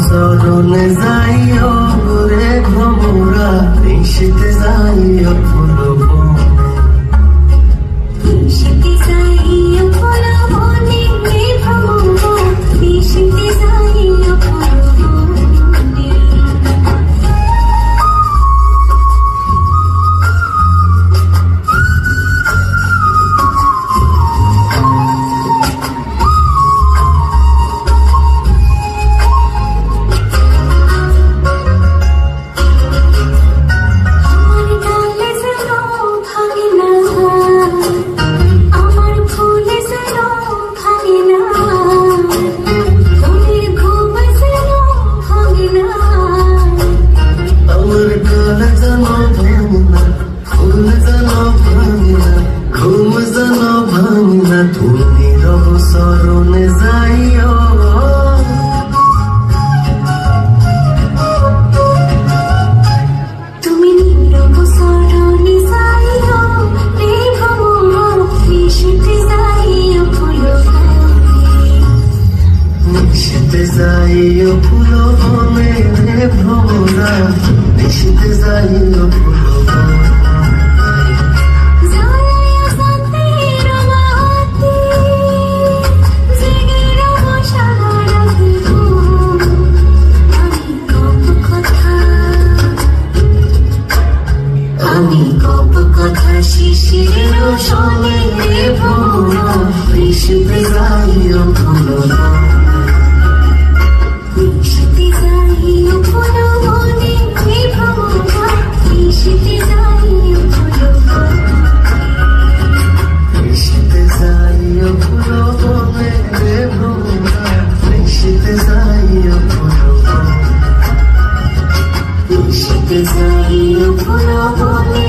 চরণে যাইও রে ভ্রমরা, নিশিতে যাইও ফুল বনে, নিশিতে যাইও ফুল বনে রে ভ্রমরা, নিশিতে যাইও ফুল বনে। তুমি রব চরণে যাইও, তুমি নীরব চরণে যাইও রে ভ্রমরা, নিশিতে যাইও ফুল বনে, নিশিতে যাইও ফুল বনে রে ভ্রমরা, নিশিতে যাইও ফুল বনে। আমি গপ কথা শিশিরের রোশনে রে ভ্রমরা, নিশিতে যাইও ফুল বনে, নিশিতে যাইও ফুল বনে রে ভ্রমরা, নিশিতে যাইও ফুল বনে, নিশিতে যাইও ফুল বনে রে ভ্রমরা, নিশিতে যাইও ফুল বনে, নিশিতে যাইও ফুল বনে।